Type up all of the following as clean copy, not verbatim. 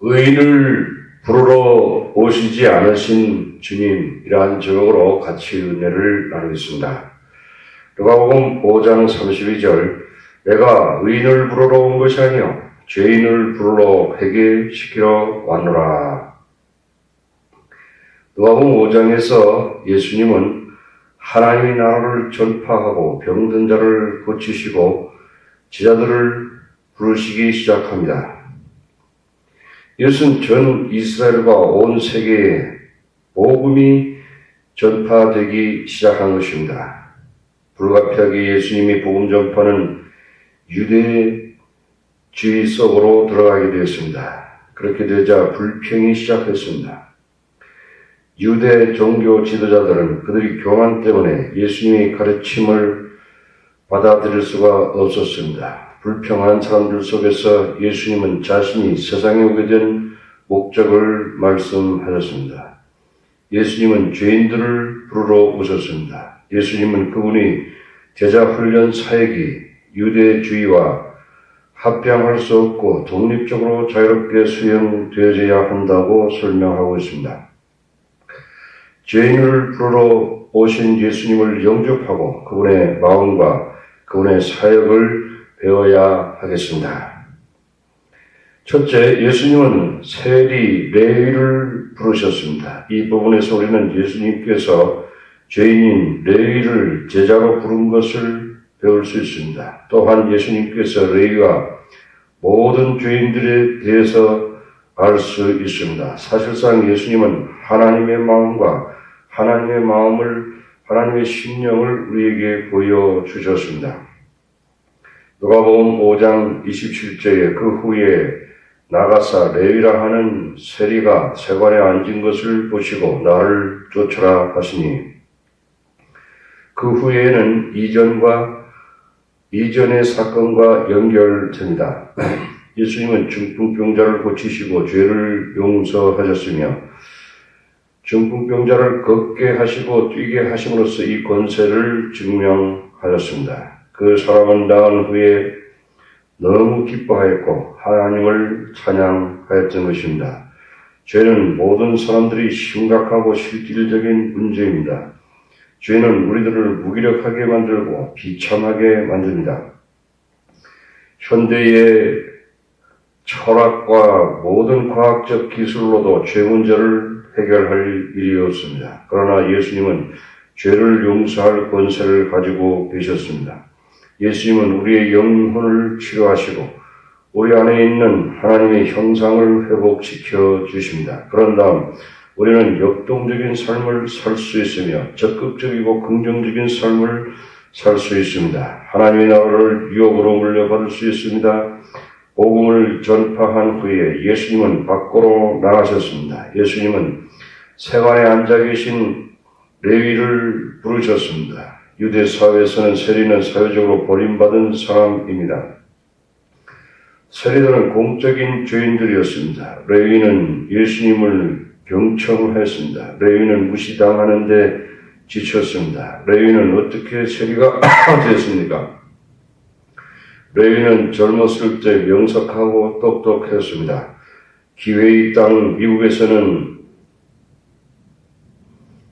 의인을 부르러 오시지 않으신 주님이라는 제목으로 같이 은혜를 나누겠습니다. 누가복음 5장 32절 내가 의인을 부르러 온 것이 아니요 죄인을 부르러 회개시키러 왔노라. 누가복음 5장에서 예수님은 하나님의 나라를 전파하고 병든 자를 고치시고 제자들을 부르시기 시작합니다. 이것은 전 이스라엘과 온 세계에 복음이 전파되기 시작한 것입니다. 불가피하게 예수님이 복음 전파는 유대주의 속으로 들어가게 되었습니다. 그렇게 되자 불평이 시작했습니다. 유대 종교 지도자들은 그들의 교만 때문에 예수님의 가르침을 받아들일 수가 없었습니다. 불평한 사람들 속에서 예수님은 자신이 세상에 오게 된 목적을 말씀하셨습니다. 예수님은 죄인들을 부르러 오셨습니다. 예수님은 그분이 제자 훈련 사역이 유대주의와 합병할 수 없고 독립적으로 자유롭게 수행되어져야 한다고 설명하고 있습니다. 죄인을 부르러 오신 예수님을 영접하고 그분의 마음과 그분의 사역을 배워야 하겠습니다. 첫째, 예수님은 세리 레위를 부르셨습니다. 이 부분에서 우리는 예수님께서 죄인인 레위를 제자로 부른 것을 배울 수 있습니다. 또한 예수님께서 레위가 모든 죄인들에 대해서 알 수 있습니다. 사실상 예수님은 하나님의 마음과 하나님의 마음을, 하나님의 심령을 우리에게 보여주셨습니다. 누가복음 5장 27절에 그 후에 나가사 레위라 하는 세리가 세관에 앉은 것을 보시고 나를 쫓으라 하시니 그 후에는 이전의 사건과 연결됩니다. 예수님은 중풍병자를 고치시고 죄를 용서하셨으며 중풍병자를 걷게 하시고 뛰게 하심으로써 이 권세를 증명하셨습니다. 그 사람은 나은 후에 너무 기뻐하였고 하나님을 찬양하였던 것입니다. 죄는 모든 사람들이 심각하고 실질적인 문제입니다. 죄는 우리들을 무기력하게 만들고 비참하게 만듭니다. 현대의 철학과 모든 과학적 기술로도 죄 문제를 해결할 일이 없습니다. 그러나 예수님은 죄를 용서할 권세를 가지고 계셨습니다. 예수님은 우리의 영혼을 치료하시고 우리 안에 있는 하나님의 형상을 회복시켜 주십니다. 그런 다음 우리는 역동적인 삶을 살 수 있으며 적극적이고 긍정적인 삶을 살 수 있습니다. 하나님의 나라를 유혹으로 물려받을 수 있습니다. 복음을 전파한 후에 예수님은 밖으로 나가셨습니다. 예수님은 세관에 앉아 계신 레위를 부르셨습니다. 유대 사회에서는 세리는 사회적으로 버림받은 사람입니다. 세리들은 공적인 죄인들이었습니다. 레위는 예수님을 경청하였습니다. 레위는 무시당하는데 지쳤습니다. 레위는 어떻게 세리가 되었습니까? 레위는 젊었을 때 명석하고 똑똑했습니다. 기회의 땅 미국에서는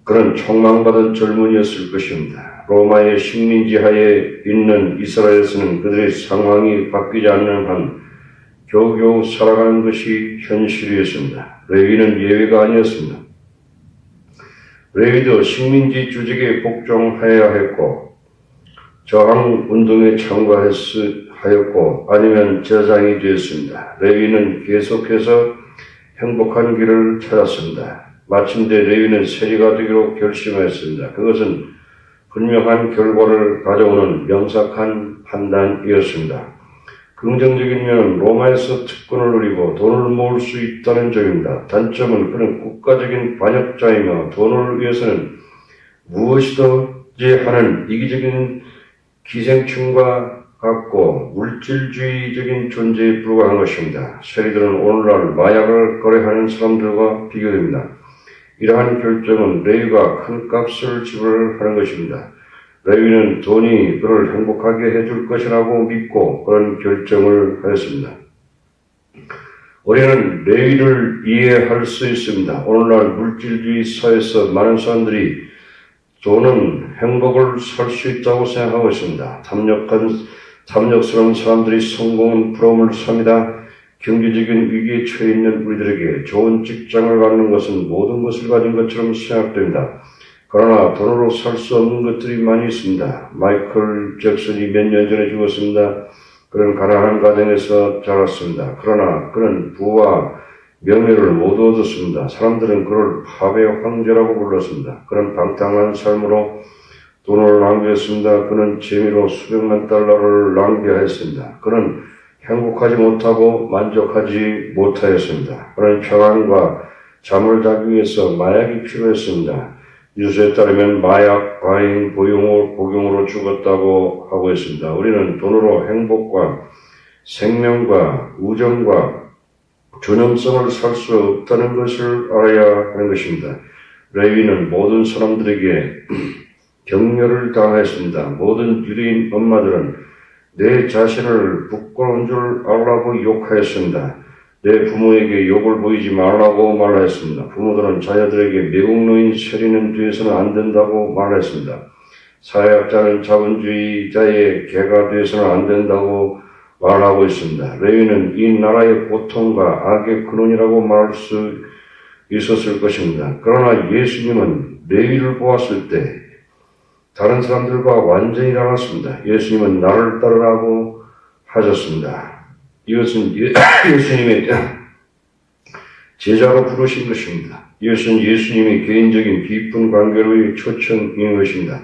그런 촉망받은 젊은이였을 것입니다. 로마의 식민지 하에 있는 이스라엘에서는 그들의 상황이 바뀌지 않는 한 겨우겨우 살아가는 것이 현실이었습니다. 레위는 예외가 아니었습니다. 레위도 식민지 조직에 복종하여야 했고 저항운동에 참가하였고 아니면 제사장이 되었습니다. 레위는 계속해서 행복한 길을 찾았습니다. 마침내 레위는 세리가 되기로 결심하였습니다. 그것은 분명한 결과를 가져오는 명확한 판단이었습니다. 긍정적인 면은 로마에서 특권을 누리고 돈을 모을 수 있다는 점입니다. 단점은 그는 국가적인 반역자이며 돈을 위해서는 무엇이든지 하는 이기적인 기생충과 같고 물질주의적인 존재에 불과한 것입니다. 세리들은 오늘날 마약을 거래하는 사람들과 비교됩니다. 이러한 결정은 레위가 큰 값을 지불하는 것입니다. 레위는 돈이 그를 행복하게 해줄 것이라고 믿고 그런 결정을 하였습니다. 우리는 레위를 이해할 수 있습니다. 오늘날 물질주의 사회에서 많은 사람들이 돈은 행복을 살 수 있다고 생각하고 있습니다. 탐욕스러운 사람들이 성공은 부러움을 삽니다. 경제적인 위기에 처해 있는 우리들에게 좋은 직장을 갖는 것은 모든 것을 가진 것처럼 생각됩니다. 그러나 돈으로 살 수 없는 것들이 많이 있습니다. 마이클 잭슨이 몇 년 전에 죽었습니다. 그는 가난한 가정에서 자랐습니다. 그러나 그는 부와 명예를 모두 얻었습니다. 사람들은 그를 팝의 황제라고 불렀습니다. 그는 방탕한 삶으로 돈을 낭비했습니다. 그는 재미로 수백만 달러를 낭비하였습니다. 그는 행복하지 못하고 만족하지 못하였습니다. 그는 평안과 잠을 자기 위해서 마약이 필요했습니다. 뉴스에 따르면 마약, 과잉, 복용으로 죽었다고 하고 있습니다. 우리는 돈으로 행복과 생명과 우정과 존엄성을 살 수 없다는 것을 알아야 하는 것입니다. 레위는 모든 사람들에게 격려를 당하였습니다. 모든 유대인 엄마들은 내 자신을 부끄러운 줄 알라고 욕하였습니다. 내 부모에게 욕을 보이지 말라고 말하였습니다. 부모들은 자녀들에게 매국노인 세리는 되어서는 안 된다고 말하였습니다. 사회학자는 자본주의자의 개가 되어서는 안 된다고 말하고 있습니다. 레위는 이 나라의 고통과 악의 근원이라고 말할 수 있었을 것입니다. 그러나 예수님은 레위를 보았을 때 다른 사람들과 완전히 달랐습니다. 예수님은 나를 따르라고 하셨습니다. 이것은 예수님의 제자로 부르신 것입니다. 이것은 예수님의 개인적인 깊은 관계로의 초청인 것입니다.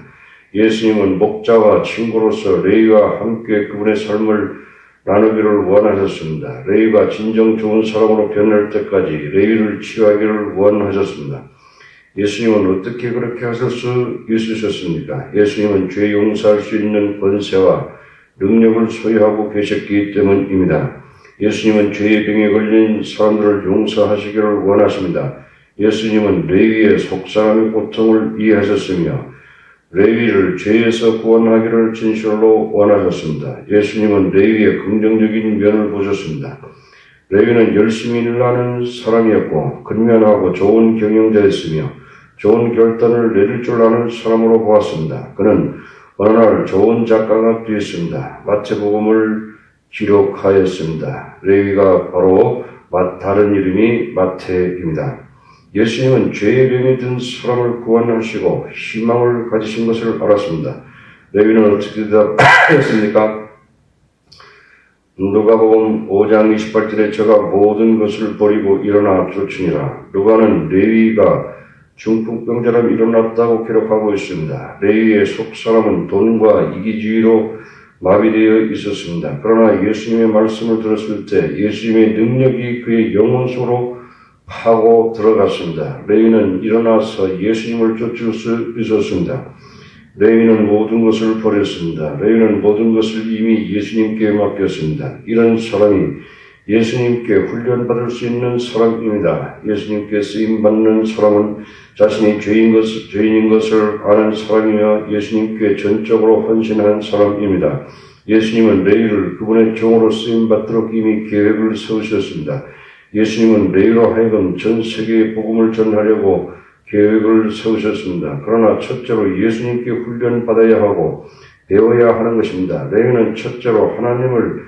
예수님은 목자와 친구로서 레위와 함께 그분의 삶을 나누기를 원하셨습니다. 레위가 진정 좋은 사람으로 변할 때까지 레위를 치유하기를 원하셨습니다. 예수님은 어떻게 그렇게 하실 수 있으셨습니까? 예수님은 죄 용서할 수 있는 권세와 능력을 소유하고 계셨기 때문입니다. 예수님은 죄의 병에 걸린 사람들을 용서하시기를 원하십니다. 예수님은 레위의 속사람의 고통을 이해하셨으며 레위를 죄에서 구원하기를 진실로 원하셨습니다. 예수님은 레위의 긍정적인 면을 보셨습니다. 레위는 열심히 일하는 사람이었고 근면하고 좋은 경영자였으며 좋은 결단을 내릴 줄 아는 사람으로 보았습니다. 그는 어느 날 좋은 작가가 되었습니다. 마태복음을 기록하였습니다. 레위가 바로 다른 이름이 마태입니다. 예수님은 죄의 병에 든 사람을 구원하시고 희망을 가지신 것을 알았습니다. 레위는 어떻게 대답했습니까? 누가복음 5장 28절에 제가 모든 것을 버리고 일어나 쫓으니라. 누가는 레위가 중풍병자로 일어났다고 기록하고 있습니다. 레위의 속사람은 돈과 이기주의로 마비되어 있었습니다. 그러나 예수님의 말씀을 들었을 때 예수님의 능력이 그의 영혼 속으로 파고 들어갔습니다. 레위는 일어나서 예수님을 쫓을 수 있었습니다. 레위는 모든 것을 버렸습니다. 레위는 모든 것을 이미 예수님께 맡겼습니다. 이런 사람이 예수님께 훈련받을 수 있는 사람입니다. 예수님께 쓰임받는 사람은 자신이 죄인인 것을 아는 사람이며 예수님께 전적으로 헌신한 사람입니다. 예수님은 레위를 그분의 종으로 쓰임받도록 이미 계획을 세우셨습니다. 예수님은 레위로 하여금 전 세계에 복음을 전하려고 계획을 세우셨습니다. 그러나 첫째로 예수님께 훈련받아야 하고 배워야 하는 것입니다. 레위는 첫째로 하나님을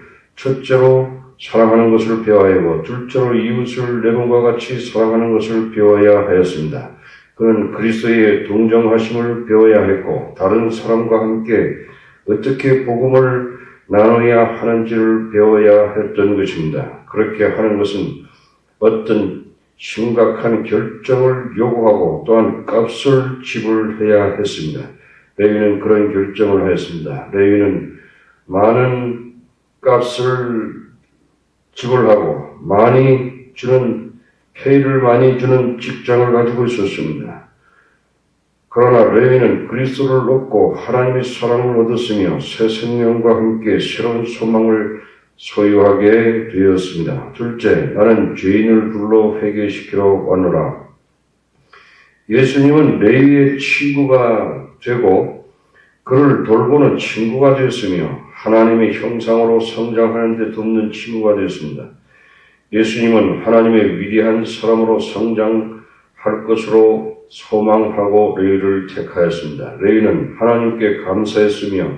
사랑하는 것을 배워야 하고 둘째로 이웃을 내 몸과 같이 사랑하는 것을 배워야 하였습니다. 그는 그리스도의 동정하심을 배워야 했고 다른 사람과 함께 어떻게 복음을 나눠야 하는지를 배워야 했던 것입니다. 그렇게 하는 것은 어떤 심각한 결정을 요구하고 또한 값을 지불해야 했습니다. 레위는 그런 결정을 하였습니다. 레위는 많은 값을 지불하고 페이를 많이 주는 직장을 가지고 있었습니다. 그러나 레위는 그리스도를 얻고 하나님의 사랑을 얻었으며 새 생명과 함께 새로운 소망을 소유하게 되었습니다. 둘째, 나는 죄인을 불러 회개시키러 왔노라. 예수님은 레위의 친구가 되고 그를 돌보는 친구가 되었으며 하나님의 형상으로 성장하는 데 돕는 친구가 되었습니다. 예수님은 하나님의 위대한 사람으로 성장할 것으로 소망하고 레위를 택하였습니다. 레위는 하나님께 감사했으며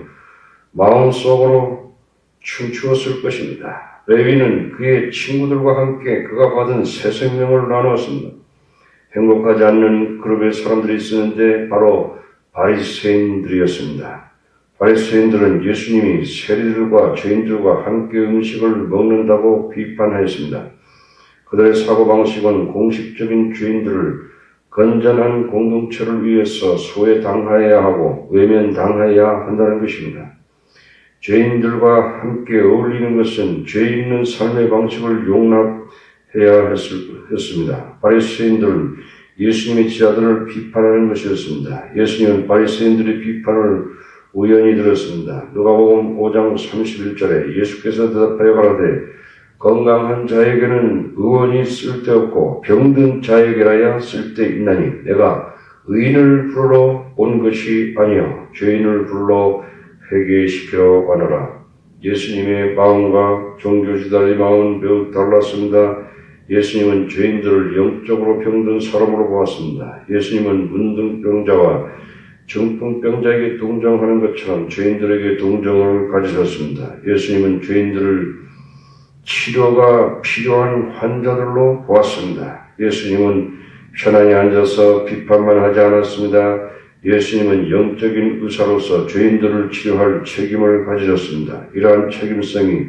마음속으로 춤추었을 것입니다. 레위는 그의 친구들과 함께 그가 받은 새 생명을 나누었습니다. 행복하지 않는 그룹의 사람들이 있었는데 바로 바리새인들이었습니다. 바리새인들은 예수님이 세리들과 죄인들과 함께 음식을 먹는다고 비판하였습니다. 그들의 사고방식은 공식적인 죄인들을 건전한 공동체를 위해서 소외당하여야 하고 외면당하여야 한다는 것입니다. 죄인들과 함께 어울리는 것은 죄 있는 삶의 방식을 용납해야 했습니다. 바리새인들은 예수님의 제자들을 비판하는 것이었습니다. 예수님은 바리새인들의 비판을 우연히 들었습니다. 누가복음 5장 31절에 예수께서 대답하여 가라되 건강한 자에게는 의원이 쓸데없고 병든 자에게라야 쓸데있나니 내가 의인을 부르러 온 것이 아니요 죄인을 부르러 회개시키러 가노라. 예수님의 마음과 종교지도자의 마음은 매우 달랐습니다. 예수님은 죄인들을 영적으로 병든 사람으로 보았습니다. 예수님은 문둥병자와 중풍병자에게 동정하는 것처럼 죄인들에게 동정을 가지셨습니다. 예수님은 죄인들을 치료가 필요한 환자들로 보았습니다. 예수님은 편안히 앉아서 비판만 하지 않았습니다. 예수님은 영적인 의사로서 죄인들을 치료할 책임을 가지셨습니다. 이러한 책임성이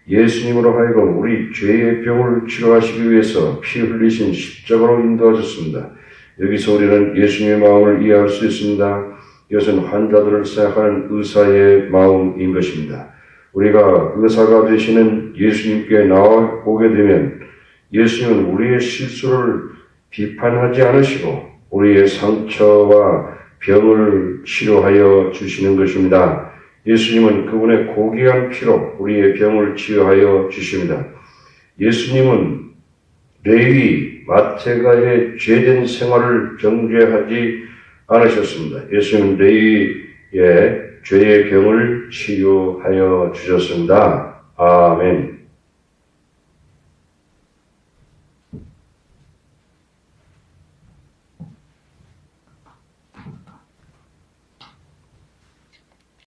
예수님으로 하여금 우리 죄의 병을 치료하시기 위해서 피 흘리신 십자가로 인도하셨습니다. 여기서 우리는 예수님의 마음을 이해할 수 있습니다. 이것은 환자들을 생각하는 의사의 마음인 것입니다. 우리가 의사가 되시는 예수님께 나아오게 되면 예수님은 우리의 실수를 비판하지 않으시고 우리의 상처와 병을 치료하여 주시는 것입니다. 예수님은 그분의 고귀한 피로 우리의 병을 치유하여 주십니다. 예수님은 레위, 마태가의 죄된 생활을 정죄하지 않으셨습니다. 예수님은 레위의 죄의 병을 치유하여 주셨습니다. 아멘.